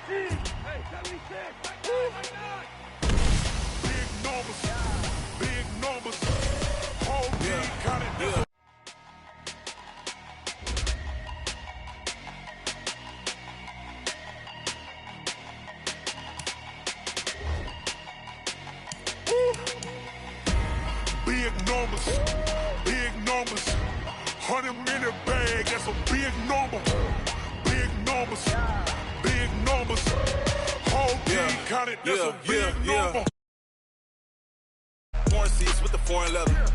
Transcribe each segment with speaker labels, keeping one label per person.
Speaker 1: Big numbers, 100-minute bag, that's a big number. Big numbers, whole team counted, that's a big number.
Speaker 2: Foreign seats with the foreign leather.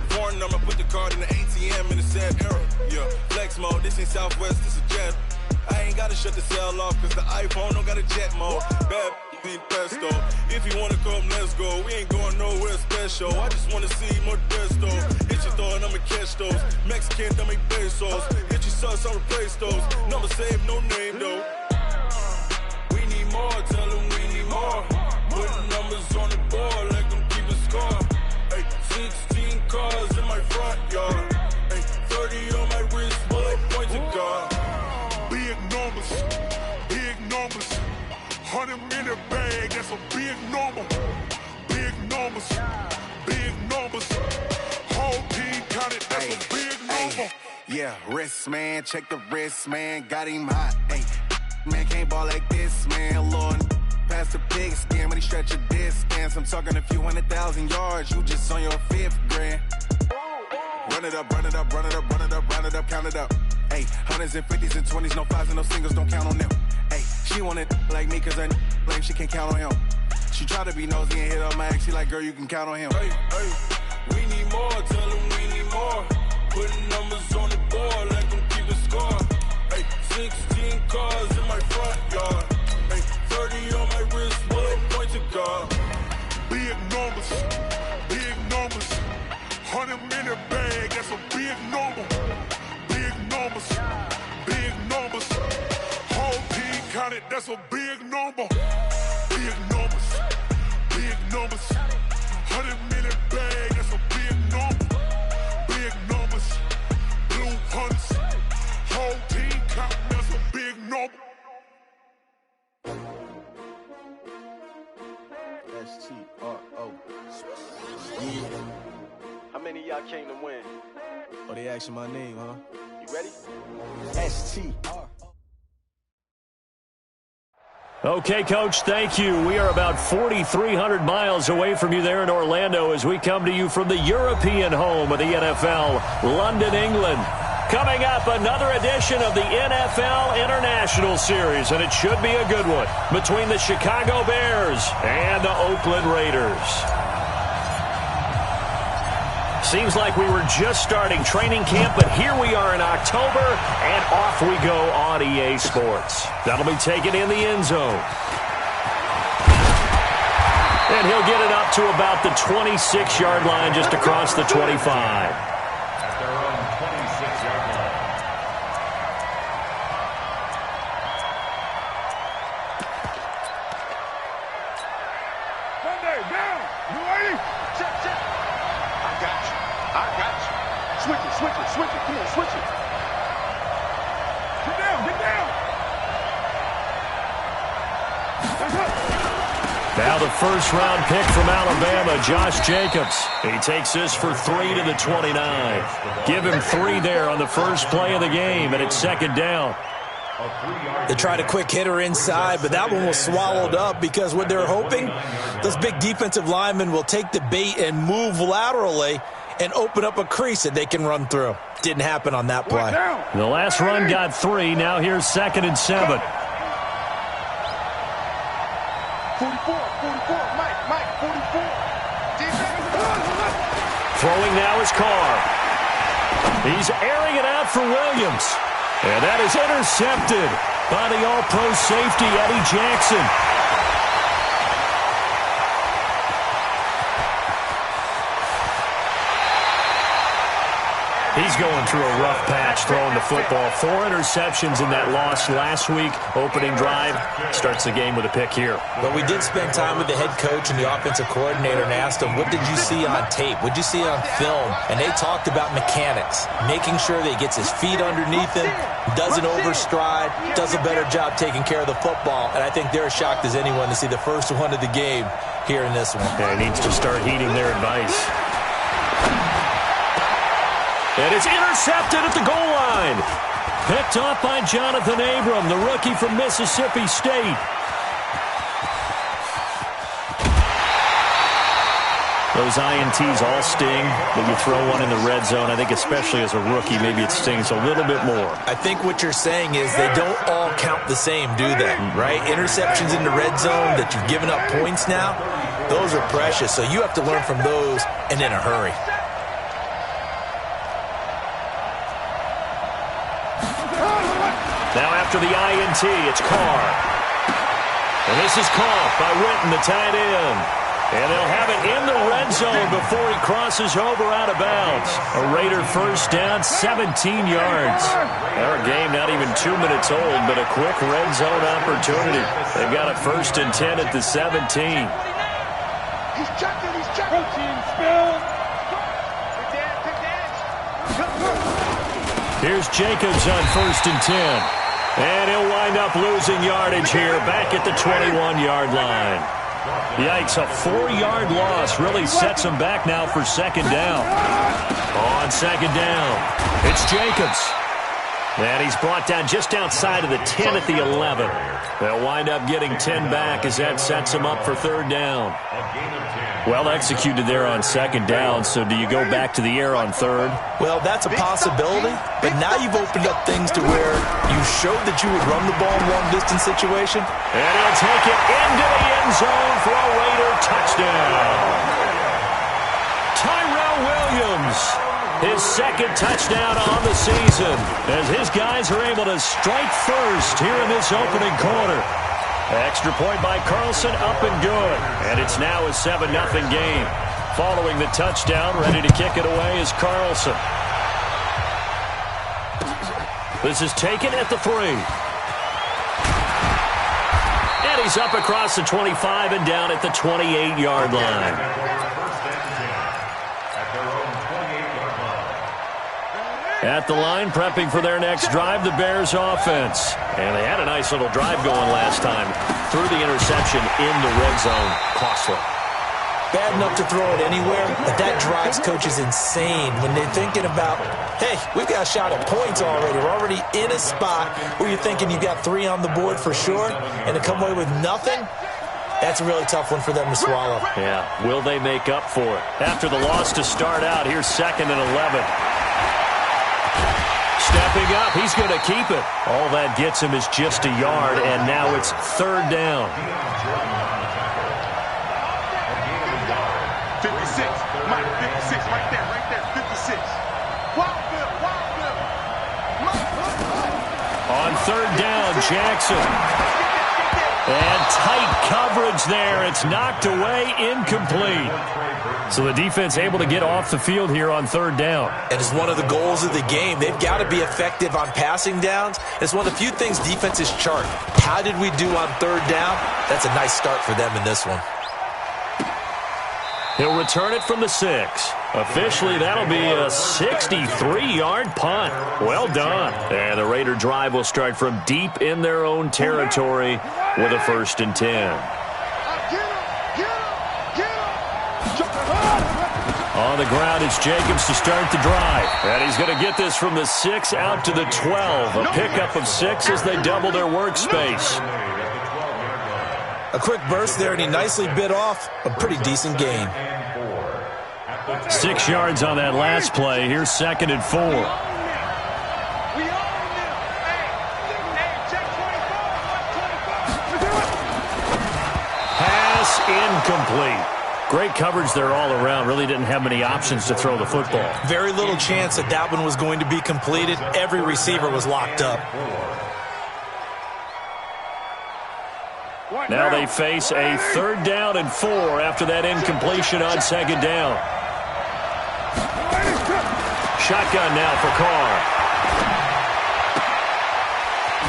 Speaker 2: Foreign number, put the card in the ATM in the sad era. Yeah, flex mode, this ain't Southwest, this a jet. I ain't gotta shut the cell off, cause the iPhone don't got a jet mode. Bad ain't pesto. If you wanna come, let's go. We ain't going nowhere special. I just wanna see more desto. Hit your thought, I'ma catch those. Mexican, dumb make pesos. Hit your sus, I'll replace those. Number save, no name though. We need more, tell them we need more. Putting numbers on the board like I'm keeping score. Ay, 16 cars in my front yard. Ay, 30 on my wrist, while I point to God.
Speaker 1: Big numbers, 100-minute bag, that's a big number. Big numbers, whole team counted, that's a big number.
Speaker 2: Yeah, wrist man, check the wrist man, got him hot. Ay, man can't ball like this, man. Lord, past the pig skin, but he stretch a distance. I'm talking a few 100,000 yards, you just on your 5th grand. Run it up, count it up. Ay, 100s and 50s and 20s, no 5s and no singles, don't count on them. Ay, she want it like me, cause her blame, she can't count on him. She try to be nosy and hit on my ex, she like, girl, you can count on him. Hey, we need more, tell them we need more. Putting numbers on the board like I'm keeping score. Hey, 16 cars in my front yard. Hey, 30 on my wrist, while I point to God.
Speaker 1: Big numbers, 100-minute bag, that's a big number. Big numbers, whole team counted, that's a big number. Big numbers, 100-minute bag, that's a big number. Big numbers, blue hunts, whole team counting, that's a big number.
Speaker 3: STRO.
Speaker 4: How many of y'all came to win?
Speaker 3: Oh, they asking my name, huh?
Speaker 4: You ready?
Speaker 3: STR.
Speaker 5: Okay, Coach, thank you. We are about 4,300 miles away from you there in Orlando as we come to you from the European home of the NFL, London, England. Coming up, another edition of the NFL International Series, and it should be a good one, between the Chicago Bears and the Oakland Raiders. Seems like we were just starting training camp, but here we are in October, and off we go on EA Sports. That'll be taken in the end zone. And he'll get it up to about the 26-yard line, just across the 25.
Speaker 6: At their own 26-yard line.
Speaker 1: Sunday, down, you ready?
Speaker 4: Check. I got you. Switch it. Come on, switch it.
Speaker 1: Get down.
Speaker 5: Now the first-round pick from Alabama, Josh Jacobs. He takes this for 3 to the 29. Give him 3 there on the first play of the game, and it's second down.
Speaker 7: They tried a quick hitter inside, but that one was swallowed up because what they're hoping, those big defensive linemen will take the bait and move laterally and open up a crease that they can run through. Didn't happen on that play.
Speaker 5: The last run got 3. Now here's 2nd and 7.
Speaker 4: 44, Mike, 44.
Speaker 5: Throwing now is Carr. He's airing it out for Williams. And that is intercepted by the All-Pro safety, Eddie Jackson. He He's going through a rough patch throwing the football. 4 interceptions in that loss last week. Opening drive starts the game with a pick here.
Speaker 7: But we did spend time with the head coach and the offensive coordinator and asked him, what did you see on tape? What did you see on film? And they talked about mechanics, making sure that he gets his feet underneath him, doesn't overstride, does a better job taking care of the football. And I think they're as shocked as anyone to see the first one of the game here in this one.
Speaker 5: Yeah, he needs to start heeding their advice. And it's intercepted at the goal line. Picked off by Jonathan Abram, the rookie from Mississippi State. Those INTs all sting, but you throw one in the red zone. I think especially as a rookie, maybe it stings a little bit more.
Speaker 7: I think what you're saying is they don't all count the same, do they? Right? Interceptions in the red zone that you've given up points now, those are precious. So you have to learn from those and in a hurry.
Speaker 5: Now after the INT, it's Carr. And this is caught by Witten, the tight end. And they'll have it in the red zone before he crosses over out of bounds. A Raider first down, 17 yards. Our game not even 2 minutes old, but a quick red zone opportunity. They've got a 1st and 10 at the 17.
Speaker 4: He's checking, he's checking.
Speaker 5: Here's Jacobs on 1st and 10. And he'll wind up losing yardage here back at the 21-yard line. Yikes, a 4-yard loss really sets him back now for 2nd down. On 2nd down, it's Jacobs. And he's brought down just outside of the 10 at the 11. They'll wind up getting 10 back as that sets him up for 3rd down. Well executed there on 2nd down, so do you go back to the air on 3rd?
Speaker 7: Well, that's a possibility, but now you've opened up things to where you showed that you would run the ball in long-distance situation.
Speaker 5: And he'll take it into the end zone for a Raider touchdown. Tyrell Williams, his 2nd touchdown on the season, as his guys are able to strike first here in this opening quarter. Extra point by Carlson, up and good. And it's now a 7-0 game. Following the touchdown, ready to kick it away is Carlson. This is taken at the 3. And he's up across the 25 and down at the 28-yard line. At the line, prepping for their next drive, the Bears offense. And they had a nice little drive going last time. Through the interception in the red zone. Costly.
Speaker 7: Bad enough to throw it anywhere, but that drives coaches insane when they're thinking about, hey, we've got a shot at points already. We're already in a spot where you're thinking you've got 3 on the board for sure, and to come away with nothing, that's a really tough one for them to swallow.
Speaker 5: Yeah, will they make up for it? After the loss to start out, here's 2nd and 11. Stepping up, he's going to keep it. All that gets him is just a yard, and now it's 3rd down.
Speaker 4: 56, Mike, 56, right there, 56. Wild Bill.
Speaker 5: On 3rd down, Jackson. And tight coverage there. It's knocked away, incomplete. So the defense able to get off the field here on 3rd down.
Speaker 7: And it's one of the goals of the game. They've got to be effective on passing downs. It's one of the few things defenses chart. How did we do on 3rd down? That's a nice start for them in this one.
Speaker 5: He'll return it from the 6. Officially, that'll be a 63-yard punt. Well done. And the Raider drive will start from deep in their own territory with a 1st and 10. On the ground, it's Jacobs to start the drive. And he's going to get this from the 6 out to the 12. A pickup of 6 as they double their workspace.
Speaker 7: A quick burst there, and he nicely bit off a pretty decent gain.
Speaker 5: 6 yards on that last play. Here's 2nd and 4. Pass incomplete. Great coverage there all around. Really didn't have many options to throw the football.
Speaker 7: Very little chance that that one was going to be completed. Every receiver was locked up.
Speaker 5: Now they face a 3rd down and 4 after that incompletion on 2nd down. shotgun now for Carr.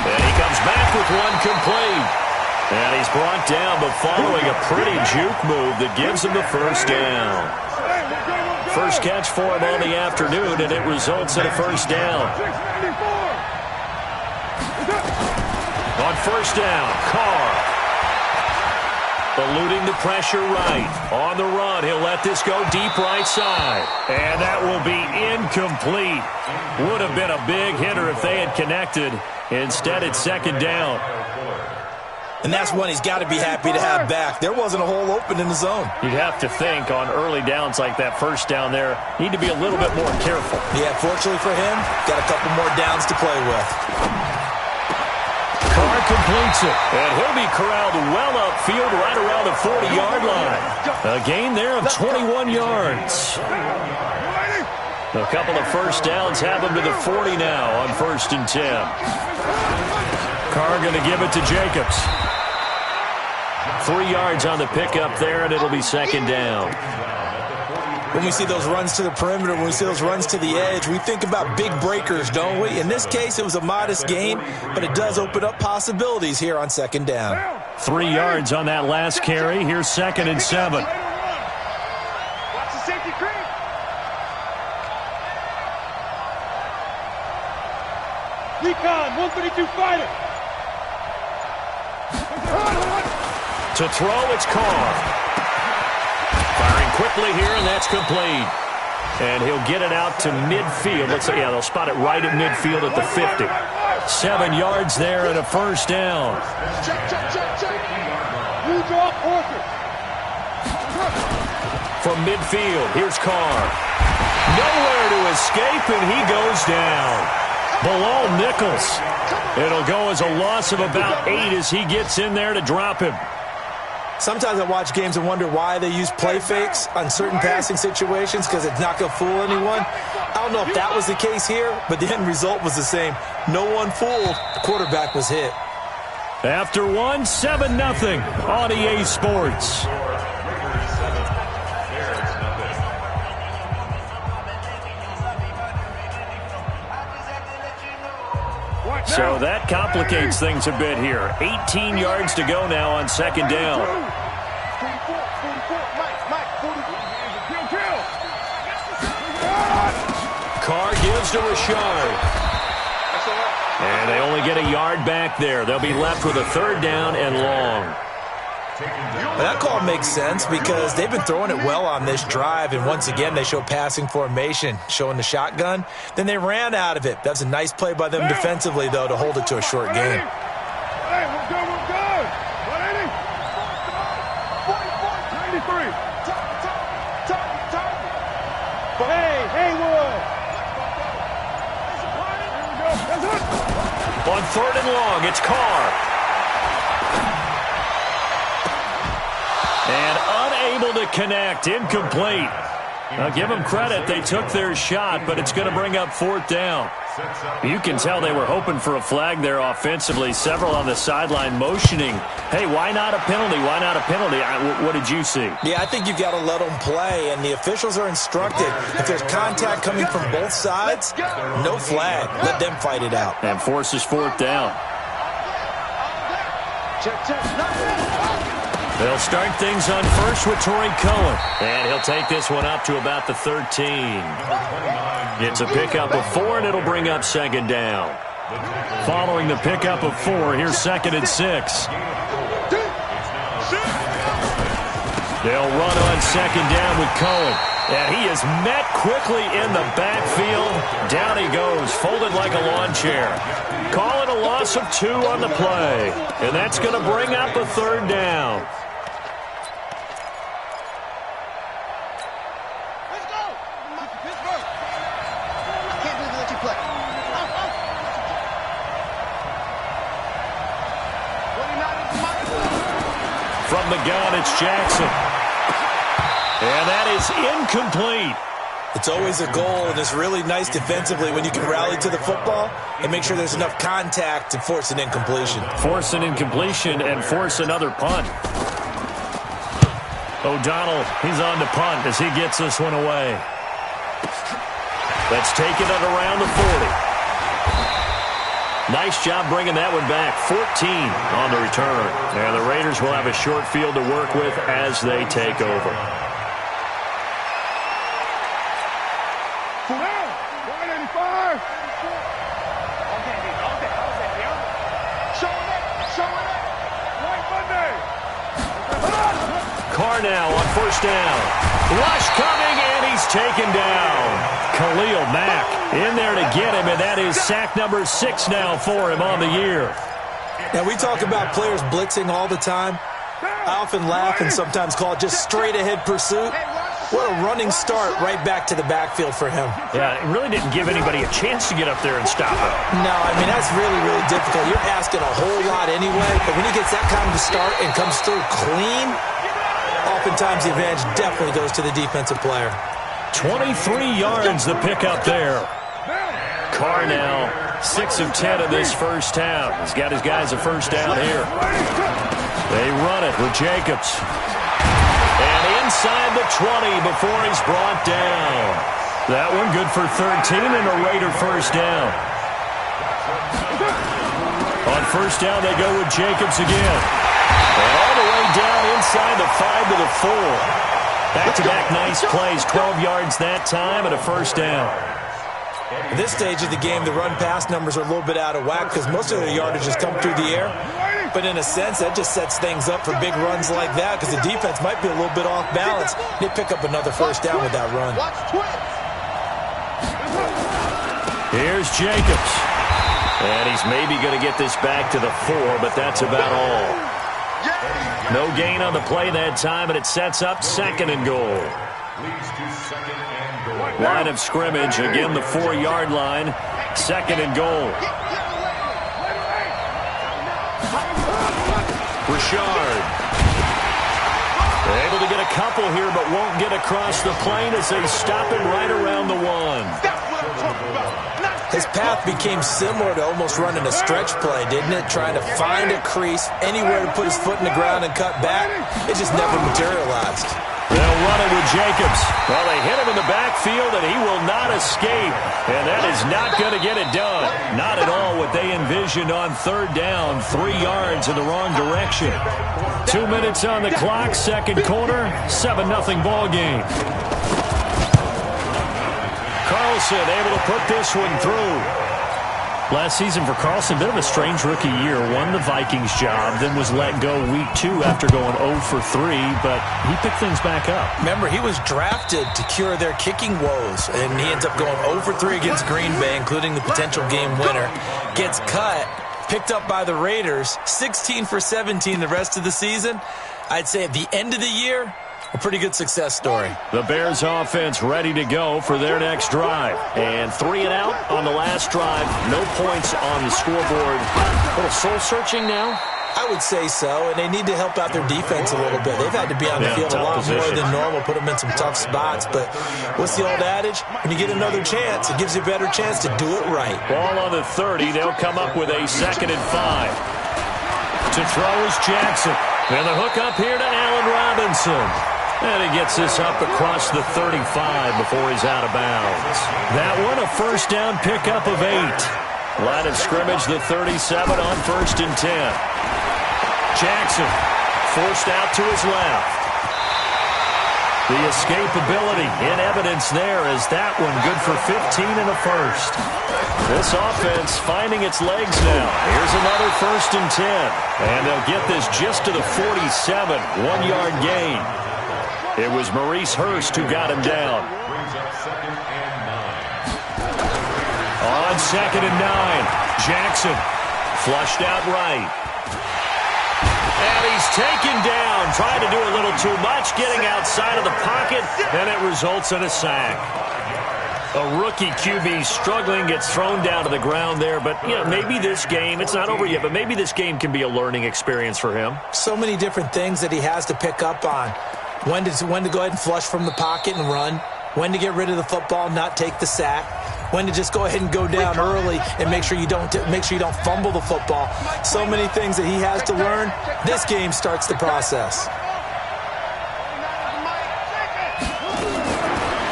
Speaker 5: And he comes back with one complete. And he's brought down, but following a pretty juke move that gives him the first down. First catch for him on the afternoon, and it results in a first down. On first down, Carr. Eluding the pressure right. On the run, he'll let this go deep right side. And that will be incomplete. Would have been a big hitter if they had connected. Instead, it's second down.
Speaker 7: And that's one he's got to be happy to have back. There wasn't a hole open in the zone.
Speaker 5: You'd have to think on early downs like that first down there, need to be a little bit more careful.
Speaker 7: Yeah, fortunately for him, got a couple more downs to play with.
Speaker 5: Carr completes it, and he'll be corralled well upfield right around the 40-yard line. A gain there of 21 yards. A couple of first downs have him to the 40 now on 1st and 10. Carr going to give it to Jacobs. 3 yards on the pickup there, and it'll be second down.
Speaker 7: When we see those runs to the perimeter, when we see those runs to the edge, we think about big breakers, don't we? In this case, it was a modest gain, but it does open up possibilities here on second down.
Speaker 5: 3 yards on that last carry. Here's 2nd and 7.
Speaker 4: Watch the safety creep. Recon, 132 fighter.
Speaker 5: To throw, it's Carr. Firing quickly here, and that's complete. And he'll get it out to midfield. Let's say, yeah, they'll spot it right at midfield at the 50. 7 yards there and a first down.
Speaker 4: Check. You draw Orchard.
Speaker 5: From midfield, here's Carr. Nowhere to escape, and he goes down. Bilal Nichols. It'll go as a loss of about 8 as he gets in there to drop him.
Speaker 7: Sometimes I watch games and wonder why they use play fakes on certain passing situations because it's not going to fool anyone. I don't know if that was the case here, but the end result was the same. No one fooled. The quarterback was hit.
Speaker 5: After one, 7-0 on EA Sports. So that complicates things a bit here. 18 yards to go now on second down. Carr gives to Richard. And they only get a yard back there. They'll be left with a third down and long.
Speaker 7: That call makes sense because they've been throwing it well on this drive, and once again they show passing formation, showing the shotgun. Then they ran out of it. That's a nice play by them defensively, though, to hold it to a short gain.
Speaker 4: Hey, we're good. 180. 93. Hey, Haywood.
Speaker 5: On third and long, it's Carr. And unable to connect, incomplete. Now give them credit, they took their shot, but it's going to bring up fourth down. You can tell they were hoping for a flag there offensively. Several on the sideline motioning, hey, why not a penalty? Why not a penalty? What did you see?
Speaker 7: Yeah, I think you've got to let them play, and the officials are instructed. If there's contact coming from both sides, no flag. Let them fight it out.
Speaker 5: And forces fourth down. They'll start things on first with Torrey Cohen. And he'll take this one up to about the 13. It's a pickup of 4, and it'll bring up second down. Following the pickup of 4, here's 2nd and 6. They'll run on second down with Cohen. And he is met quickly in the backfield. Down he goes, folded like a lawn chair. Call it a loss of 2 on the play. And that's going to bring up a third down. From the gun, it's Jackson. And that is incomplete.
Speaker 7: It's always a goal, and it's really nice defensively when you can rally to the football and make sure there's enough contact to force an incompletion.
Speaker 5: Force an incompletion and force another punt. O'Donnell, he's on to punt as he gets this one away. That's taken at around the 40. Nice job bringing that one back. 14 on the return. And the Raiders will have a short field to work with as they take over. Carnell on first down. Rush coming, and he's taken down. Khalil Mack in there to get him, and that is sack number 6 now for him on the year.
Speaker 7: Now, we talk about players blitzing all the time. I often laugh and sometimes call it just straight-ahead pursuit. What a running start right back to the backfield for him.
Speaker 5: Yeah, it really didn't give anybody a chance to get up there and stop him.
Speaker 7: No, I mean, that's really, really difficult. You're asking a whole lot anyway, but when he gets that kind of start and comes through clean, oftentimes the advantage definitely goes to the defensive player. 23 yards the pickup there.
Speaker 5: Carnell, 6 of 10 in this first half. He's got his guys a first down here. They run it with Jacobs. And inside the 20 before he's brought down. That one good for 13 and a Raider first down. On first down, they go with Jacobs again. And all the way down inside the 5 to the 4. Back-to-back nice plays, 12 yards that time and a first down.
Speaker 7: At this stage of the game, the run-pass numbers are a little bit out of whack because most of their yardage has come through the air. But in a sense, that just sets things up for big runs like that because the defense might be a little bit off balance. They pick up another first down with that run.
Speaker 5: Here's Jacobs. And he's maybe going to get this back to the 4, but that's about all. No gain on the play that time, and it sets up 2nd and goal. Line of scrimmage, again the 4-yard line, 2nd and goal. Richard. Able to get a couple here, but won't get across the plane as they stop him right around the 1.
Speaker 7: His path became similar to almost running a stretch play, didn't it? Trying to find a crease, anywhere to put his foot in the ground and cut back. It just never materialized.
Speaker 5: They'll run it with Jacobs. Well, they hit him in the backfield, and he will not escape. And that is not going to get it done. Not at all what they envisioned on third down. 3 yards in the wrong direction. 2 minutes on the clock, second quarter, 7-0 ball game. Carlson able to put this one through. Last season for Carlson, a bit of a strange rookie year. Won the Vikings job, then was let go week 2 after going 0 for 3, but he picked things back up.
Speaker 7: Remember, he was drafted to cure their kicking woes, and he ends up going 0 for 3 against Green Bay, including the potential game winner. Gets cut, picked up by the Raiders, 16 for 17 the rest of the season. I'd say at the end of the year, a pretty good success story.
Speaker 5: The Bears offense ready to go for their next drive. And 3 and out on the last drive. No points on the scoreboard. A little soul-searching now?
Speaker 7: I would say so, and they need to help out their defense a little bit. They've had to be on the field a lot more than normal, put them in some tough spots. But what's the old adage? When you get another chance, it gives you a better chance to do it right.
Speaker 5: Ball on the 30. They'll come up with a 2nd and 5. To throw is Jackson. And the hook up here to Allen Robinson. And he gets this up across the 35 before he's out of bounds. That one, a first down pickup of 8. Line of scrimmage, the 37 on 1st and 10. Jackson forced out to his left. The escapability in evidence there as that one good for 15 and a first. This offense finding its legs now. Here's another 1st and 10. And they'll get this just to the 47, 1-yard gain. It was Maurice Hurst who got him down. On 2nd and 9, Jackson flushed out right. And he's taken down, trying to do a little too much, getting outside of the pocket, and it results in a sack. A rookie QB struggling, gets thrown down to the ground there, but you know, maybe this game, it's not over yet, but maybe this game can be a learning experience for him.
Speaker 7: So many different things that he has to pick up on. When to go ahead and flush from the pocket and run. When to get rid of the football, not take the sack. When to just go ahead and go down early and make sure you don't fumble the football. So many things that he has to learn. This game starts the process.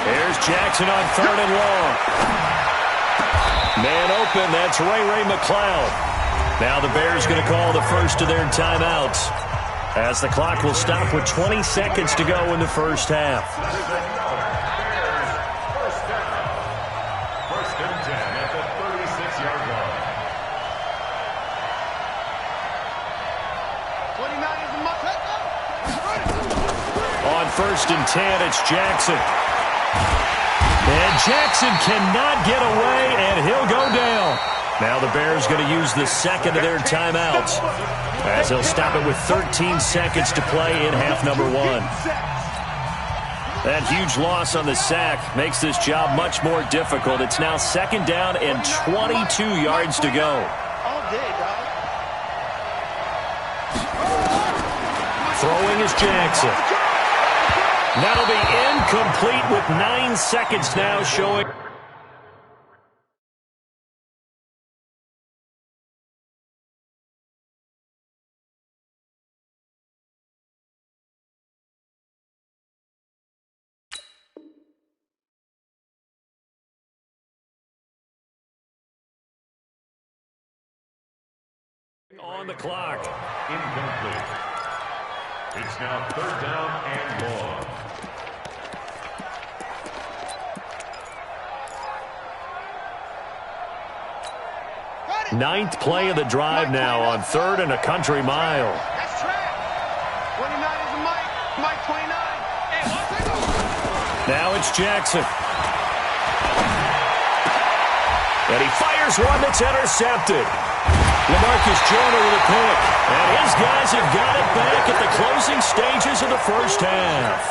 Speaker 5: There's Jackson on 3rd and long. Man open, that's Ray McCloud. Now the Bears going to call the first of their timeouts, as the clock will stop with 20 seconds to go in the first half.
Speaker 6: First and 10 at the 36-yard line.
Speaker 4: 29 is a must.
Speaker 5: On 1st and 10, it's Jackson. And Jackson cannot get away, and he'll go down. Now the Bears going to use the second of their timeouts, as they'll stop it with 13 seconds to play in half number 1. That huge loss on the sack makes this job much more difficult. It's now 2nd down and 22 yards to go.
Speaker 4: All day, dog.
Speaker 5: Throwing is Jackson. That'll be incomplete with 9 seconds now showing. On the clock.
Speaker 6: Incomplete. It's now 3rd down and long.
Speaker 5: Ninth play of the drive now on 3rd and a country mile.
Speaker 4: That's track. 29 is a Mike. Mike 29. Hey,
Speaker 5: now it's Jackson. And he fires one that's intercepted. LaMarcus Joyner with a pick. And his guys have got it back at the closing stages of the first half.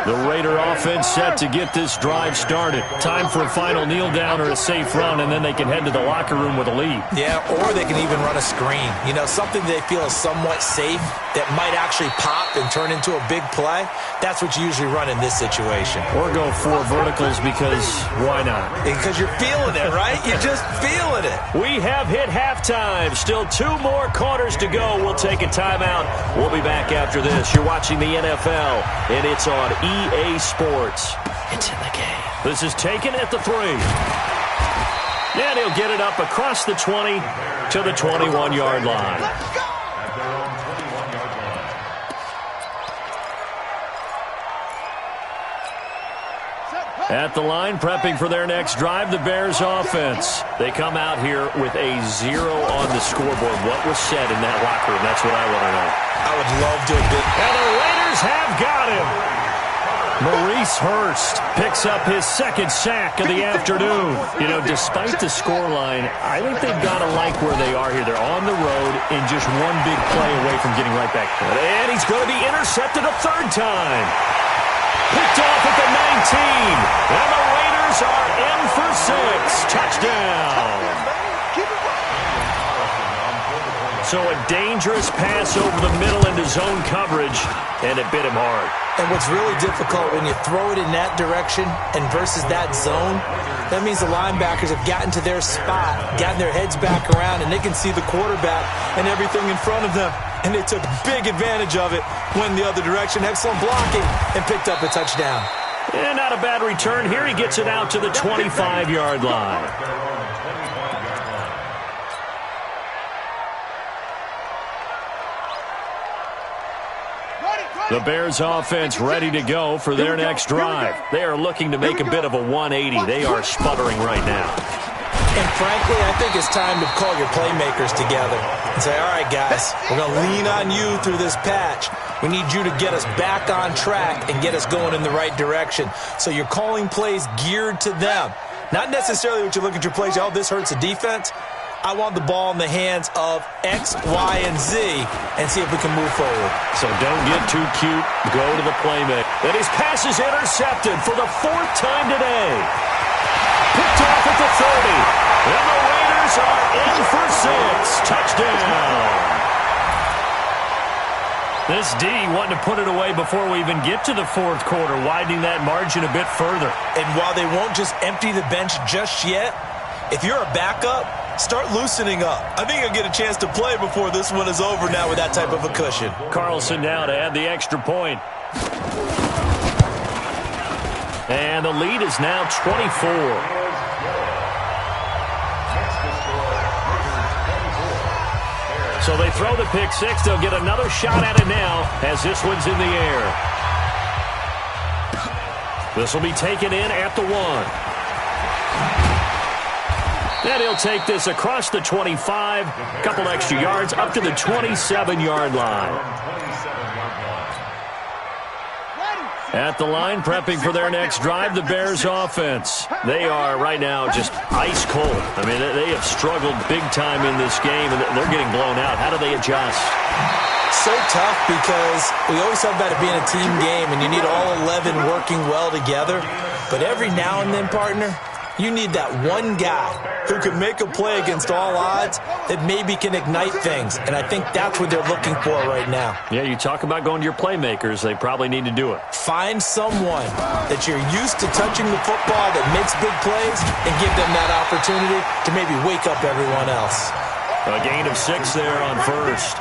Speaker 5: The Raider offense set to get this drive started. Time for a final kneel down or a safe run, and then they can head to the locker room with a lead.
Speaker 7: Yeah, or they can even run a screen. You know, something they feel is somewhat safe that might actually pop and turn into a big play. That's what you usually run in this situation.
Speaker 5: Or go 4 verticals, because why not?
Speaker 7: Because you're feeling it, right? You're just feeling it.
Speaker 5: We have hit halftime. Still 2 more quarters to go. We'll take a timeout. We'll be back after this. You're watching the NFL, and it's on EA Sports.
Speaker 7: It's in the game.
Speaker 5: This is taken at the 3. And he'll get it up across the 20 to the 21-yard line.
Speaker 6: At their own 21-yard line.
Speaker 5: At the line, prepping for their next drive, the Bears offense. They come out here with a 0 on the scoreboard. What was said in that locker room? That's what I want to know.
Speaker 7: I would love to have been.
Speaker 5: And the Raiders have got him. Maurice Hurst picks up his 2nd sack of the afternoon. You know, despite the scoreline, I think they've got to like where they are here. They're on the road and just one big play away from getting right back. And he's going to be intercepted a 3rd time. Picked off at the 19. And the Raiders are in for 6. Touchdown. So a dangerous pass over the middle into zone coverage, and it bit him hard.
Speaker 7: And what's really difficult when you throw it in that direction and versus that zone, that means the linebackers have gotten to their spot, gotten their heads back around, and they can see the quarterback and everything in front of them. And they took big advantage of it, went the other direction, excellent blocking, and picked up a touchdown.
Speaker 5: And not a bad return here. He gets it out to the 25-yard line. The Bears offense ready to go for their next drive. They are looking to make a bit of a 180. They are sputtering right now.
Speaker 7: And frankly, I think it's time to call your playmakers together and say, all right, guys, we're going to lean on you through this patch. We need you to get us back on track and get us going in the right direction. So you're calling plays geared to them. Not necessarily what you look at your plays, oh, this hurts the defense. I want the ball in the hands of X, Y, and Z and see if we can move forward.
Speaker 5: So don't get too cute. Go to the playmaker. And his pass is intercepted for the 4th time today. Picked off at the 30. And the Raiders are in for 6. Touchdown. This D wanting to put it away before we even get to the 4th quarter, widening that margin a bit further.
Speaker 7: And while they won't just empty the bench just yet, if you're a backup, start loosening up. I think you'll get a chance to play before this one is over now with that type of a cushion.
Speaker 5: Carlson now to add the extra point. And the lead is now 24. So they throw the pick six. They'll get another shot at it now as this one's in the air. This will be taken in at the 1. And he'll take this across the 25, a couple extra yards, up to the 27-yard line. At the line, prepping for their next drive, the Bears offense. They are right now just ice cold. I mean, they have struggled big time in this game, and they're getting blown out. How do they adjust?
Speaker 7: So tough because we always talk about it being a team game, and you need all 11 working well together. But every now and then, partner, you need that one guy who can make a play against all odds that maybe can ignite things. And I think that's what they're looking for right now.
Speaker 5: Yeah, you talk about going to your playmakers. They probably need to do it.
Speaker 7: Find someone that you're used to touching the football that makes big plays and give them that opportunity to maybe wake up everyone else.
Speaker 5: A gain of 6 there on first.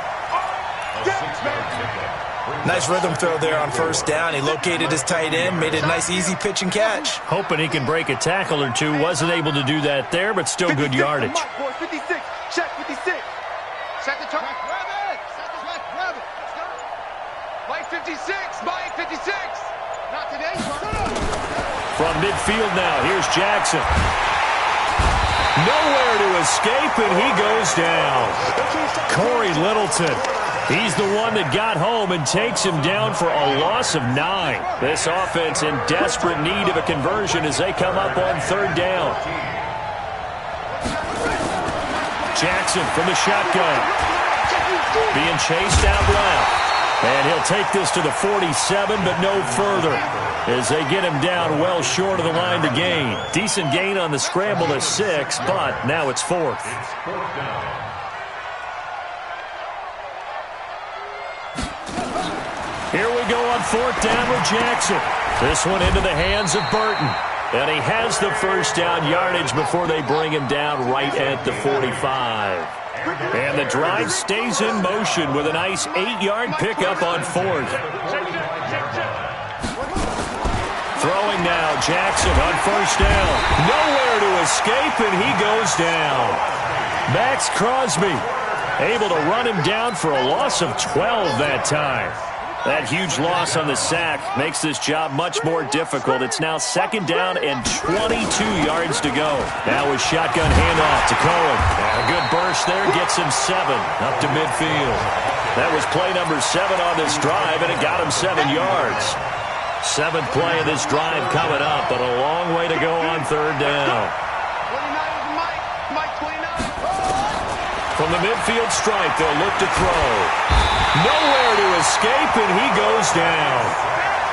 Speaker 7: Nice rhythm throw there on first down. He located his tight end, made it a nice, easy pitch and catch.
Speaker 5: Hoping he can break a tackle or two. Wasn't able to do that there, but still good yardage.
Speaker 4: 56. Check 56. Check the target. Grab it. Grab it. Let's go. Mike 56. Mike 56. Not today.
Speaker 5: From midfield now, here's Jackson. Nowhere to escape, and he goes down. Corey Littleton. He's the one that got home and takes him down for a loss of 9. This offense in desperate need of a conversion as they come up on third down. Jackson from the shotgun. Being chased out left. And he'll take this to the 47, but no further as they get him down well short of the line to gain. Decent gain on the scramble of 6, but now it's 4th. Here we go on 4th down with Jackson. This one into the hands of Burton. And he has the first down yardage before they bring him down right at the 45. And the drive stays in motion with a nice 8-yard pickup on 4th. Throwing now, Jackson on first down. Nowhere to escape, and he goes down. Max Crosby able to run him down for a loss of 12 that time. That huge loss on the sack makes this job much more difficult. It's now 2nd down and 22 yards to go. Now a shotgun handoff to Cohen. And a good burst there gets him 7 up to midfield. That was play number 7 on this drive, and it got him 7 yards. 7th play of this drive coming up, but a long way to go on third down.
Speaker 4: 29 Mike 29.
Speaker 5: From the midfield stripe, they'll look to throw. Nowhere to escape, and he goes down.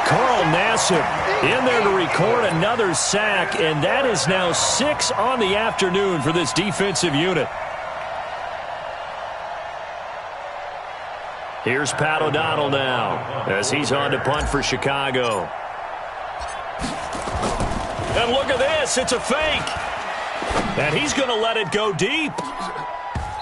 Speaker 5: Carl Nassib in there to record another sack, and that is now 6 on the afternoon for this defensive unit. Here's Pat O'Donnell now as he's on to punt for Chicago. And look at this, it's a fake. And he's going to let it go deep.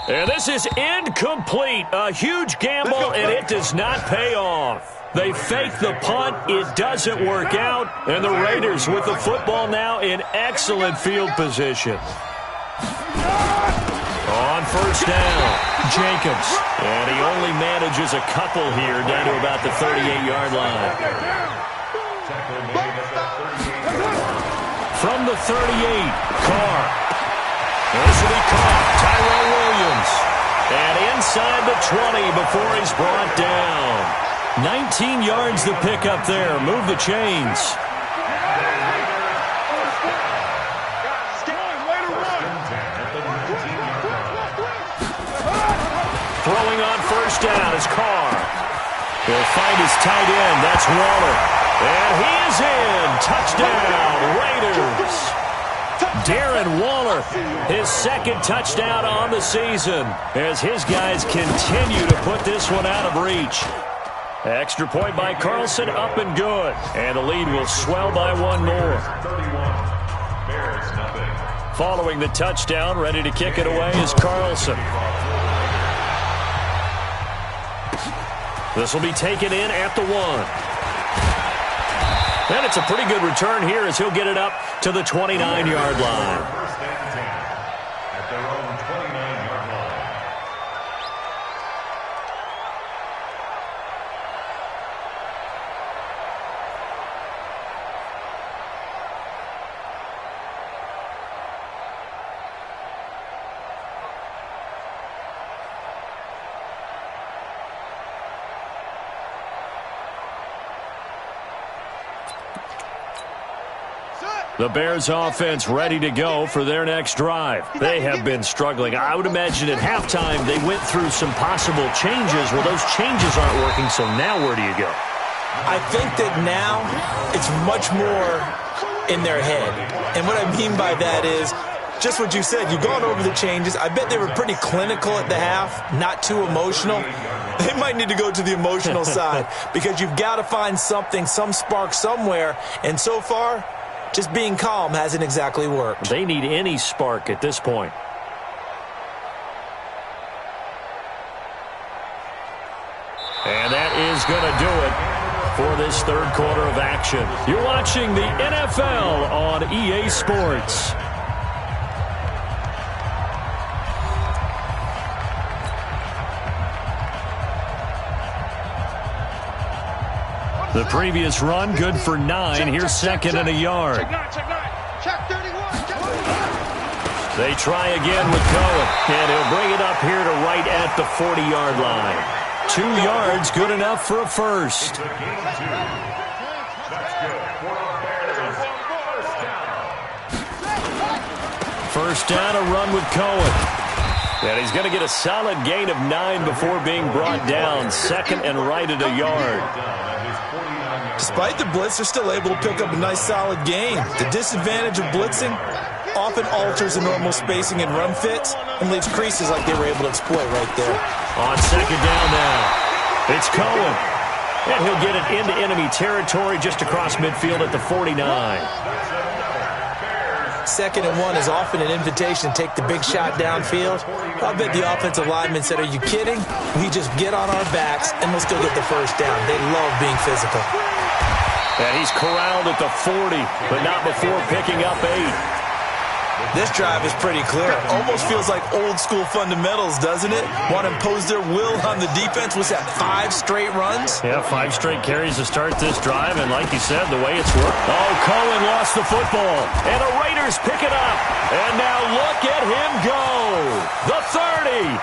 Speaker 5: And this is incomplete. A huge gamble, and it does not pay off. They fake the punt. It doesn't work out. And the Raiders with the football now in excellent field position. On first down, Jacobs. And he only manages a couple here down to about the 38-yard line. From the 38, Carr. This will be caught. Tyrell Williams. And inside the 20 before he's brought down. 19 yards the pickup there. Move the chains. Throwing on first down is Carr. He'll find his tight end. That's Waller. And he is in. Touchdown, Raiders. Darren Waller, his 2nd touchdown on the season as his guys continue to put this one out of reach. Extra point by Carlson, up and good. And the lead will swell by 1 more. Following the touchdown, ready to kick it away is Carlson. This will be taken in at the 1. And it's a pretty good return here as he'll get it up to the 29-yard line.
Speaker 6: First and 10 at their own 29-yard line.
Speaker 5: The Bears offense ready to go for their next drive. They have been struggling. I would imagine at halftime they went through some possible changes. Well, those changes aren't working, so now where do you go?
Speaker 7: I think that now it's much more in their head. And what I mean by that is just what you said. You've gone over the changes. I bet they were pretty clinical at the half, not too emotional. They might need to go to the emotional side because you've got to find something, some spark somewhere. And so far, just being calm hasn't exactly worked.
Speaker 5: They need any spark at this point. And that is going to do it for this third quarter of action. You're watching the NFL on EA Sports. The previous run, good for 9. Here's second and a yard.
Speaker 4: Check 31.
Speaker 5: They try again with Cohen, and he'll bring it up here to right at the 40-yard line. 2 yards, good enough for a first. First down, a run with Cohen. And he's going to get a solid gain of 9 before being brought down. Second and right at a yard.
Speaker 7: Despite the blitz, they're still able to pick up a nice solid gain. The disadvantage of blitzing often alters the normal spacing and run fits and leaves creases like they were able to exploit right there.
Speaker 5: On second down now, it's Cohen. And he'll get it into enemy territory just across midfield at the 49.
Speaker 7: Second and 1 is often an invitation to take the big shot downfield. I bet the offensive lineman said, are you kidding? We just get on our backs and let's go get the first down. They love being physical.
Speaker 5: And he's corralled at the 40, but not before picking up 8.
Speaker 7: This drive is pretty clear. Almost feels like old school fundamentals, doesn't it? Want to impose their will on the defense. Was that 5 straight runs?
Speaker 5: Yeah, 5 straight carries to start this drive, and like you said, the way it's worked. Oh, Cohen lost the football, and the Raiders pick it up. And now look at him go. The 30,